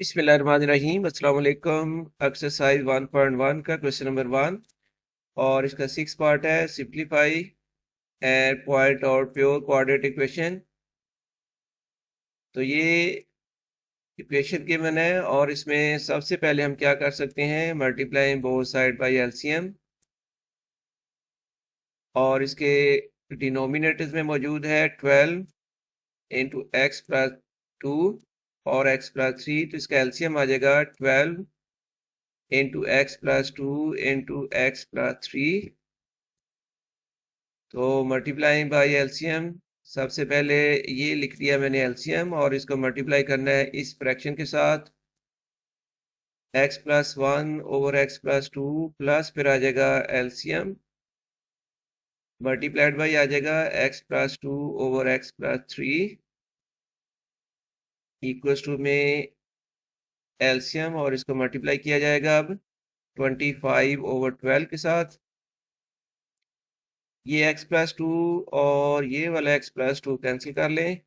बिस्मिल्लाहिर्रहमानिर्रहीम अस्सलाम वालेकुम। एक्सरसाइज 1.1 का क्वेश्चन नंबर 1 और इसका 6 पार्ट है। सिंप्लीफाई एंड पॉइंट और प्योर कोऑर्डिनेट इक्वेशन। तो ये इक्वेशन गिवन है और इसमें सबसे पहले हम क्या कर सकते हैं, multiplying both side by LCM. और इसके डिनोमिनेटर्स में मौजूद है 12 इंटू एक्स प्लस 2 और एक्स प्लस 3, तो इसका एलसीएम आ जाएगा 12 into x plus 2 into x plus 3। तो मल्टीप्लाइंग बाय एलसीएम, सबसे पहले ये लिख दिया मैंने एलसीएम और इसको मल्टीप्लाई करना है इस फ्रैक्शन के साथ, x plus 1 over x plus 2 plus फिर आ जाएगा एलसीएम मल्टीप्लाइड बाई आ जाएगा x plus 2 over x plus 3 equals to में एलसीएम और इसको मल्टीप्लाई किया जाएगा अब 25 ओवर 12 के साथ। ये x प्लस 2 और ये वाला x प्लस 2 कैंसिल कर लें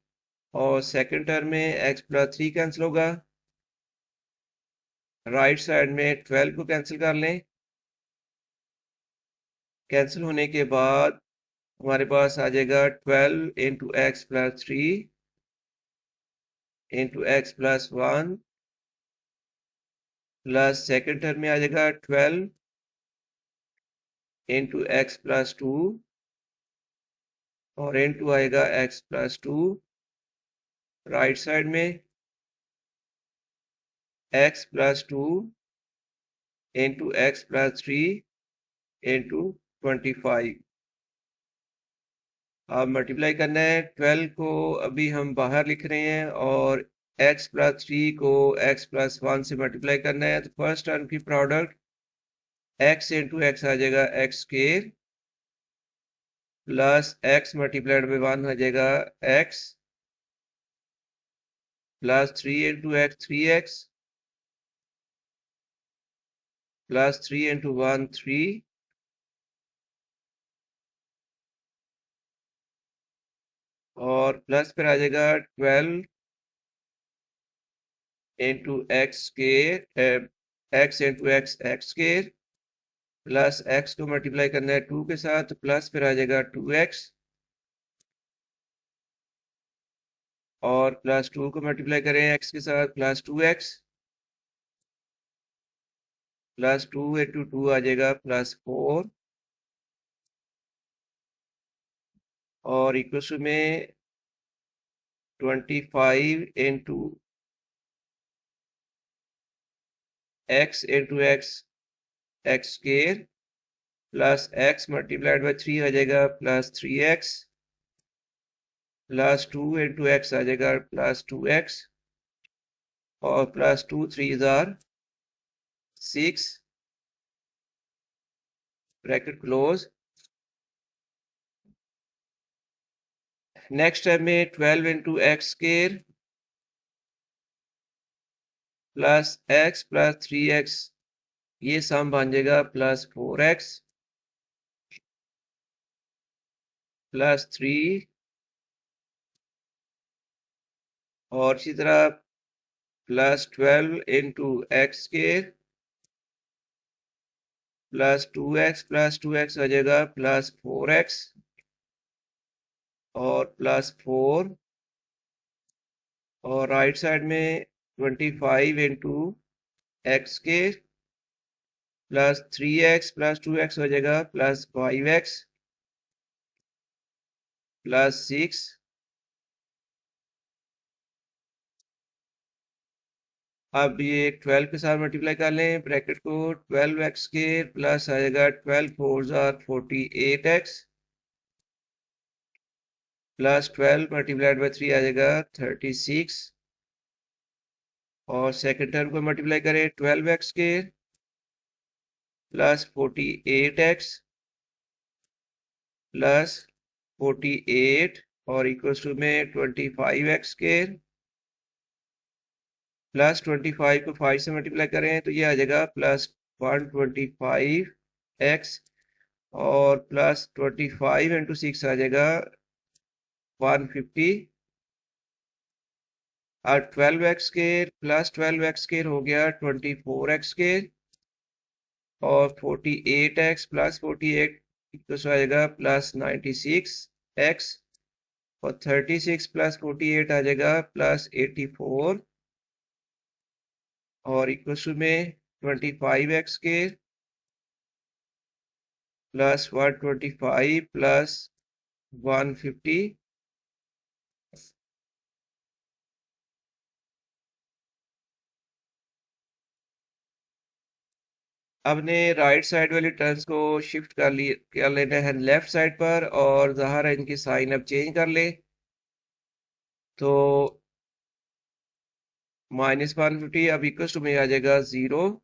और सेकंड टर्म में x प्लस 3 कैंसिल होगा। राइट साइड में 12 को कैंसिल कर लें। कैंसिल होने के बाद हमारे पास आ जाएगा 12 into x plus 3 into x plus 1 plus second term में आ जाएगा 12 इंटू एक्स प्लस 2 और इंटू आएगा एक्स प्लस 2। राइट साइड में x plus 2 into x plus 3 into 25। अब मल्टीप्लाई करना है। 12 को अभी हम बाहर लिख रहे हैं और x प्लस 3 को x प्लस 1 से मल्टीप्लाई करना है। तो फर्स्ट टर्म की प्रोडक्ट x इंटू एक्स आ जाएगा x square plus x multiplied by 1 आ जाएगा x plus 3 into x 3x plus 3 into 1 3 और प्लस फिर आ जाएगा 12 into x square x into x x square plus x को मल्टीप्लाई करना है 2 के साथ, प्लस फिर आ जाएगा 2x और प्लस 2 को मल्टीप्लाई करें x के साथ प्लस 2x प्लस 2 इंटू 2 आ जाएगा प्लस 4 और इक्वल टू में 25 into x into x x square plus x multiplied by 3 आ जाएगा plus 3x plus 2 into x आ जाएगा प्लस 2x और प्लस 2 3 जार 6 ब्रैकेट क्लोज। नेक्स्ट है में 12 into x square plus x plus 3x, ये सम बन जाएगा प्लस 4x प्लस 3 और इसी तरह plus 12 into x square plus 2x आ जाएगा प्लस 4x और प्लस 4 और राइट साइड में 25 into x square plus 3x plus 2x हो जाएगा प्लस 5x प्लस 6 अब ये 12 के साथ मल्टीप्लाई कर लें ब्रैकेट को। 12x स्क्वेयर प्लस आ जाएगा 12 4 jar 48x plus 12 multiplied by 3 आ जाएगा 36 और सेकेंड टर्म को मल्टीप्लाई करें 12x square plus 48x plus 48 और इक्वल्स टू में 25x स्क्वेयर प्लस 25 को 5 से मल्टीप्लाई करें तो ये आ जाएगा प्लस 125x और प्लस 25 इंटू 6 आ जाएगा 150 और 12x square plus 12x square हो गया 24x स्केयर, और 48x प्लस 48 इक्वल हो जाएगा प्लस 96x, और 36 प्लस 48 आ जाएगा प्लस 84, और इक्वल में 25x स्केयर प्लस 125 प्लस 150, अब ने राइट साइड वाली टर्म्स को शिफ्ट कर लेना है लेफ्ट साइड पर, और ज़ाहिर है इनकी साइन अब चेंज कर ले, तो -150 अब इक्वल टू में आ जाएगा 0,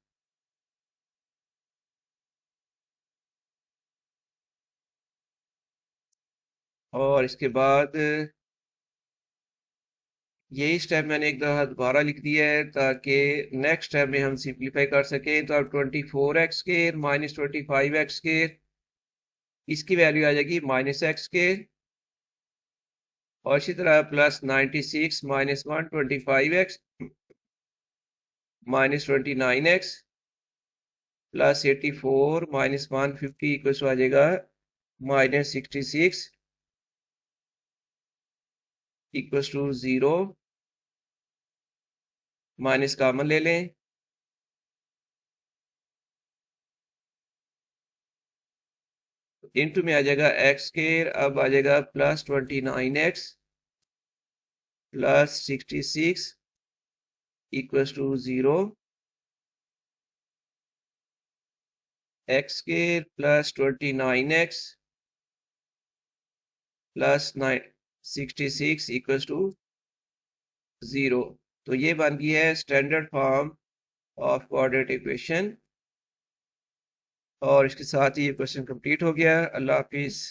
और इसके बाद यही स्टेप मैंने एक दफ़ा दोबारा लिख दिया है ताकि नेक्स्ट स्टेप में हम सिंप्लीफाई कर सकें। तो अब 24x square minus 25x square, इसकी वैल्यू आ जाएगी -x स्केयर, और इसी तरह plus 96 minus 125x minus 29x plus 84 minus 150 equal आ जाएगा -66 इक्वल टू 0, माइनस कॉमन ले लें, इनटू में आ जाएगा x स्केयर, अब आ जाएगा plus 29x plus 66 equal to 0, x square plus 29x plus 66 equal to 0। तो ये बन गई है standard form of coordinate equation, और इसके साथ ही ये क्वेश्चन कंप्लीट हो गया। अल्लाह हाफिज़।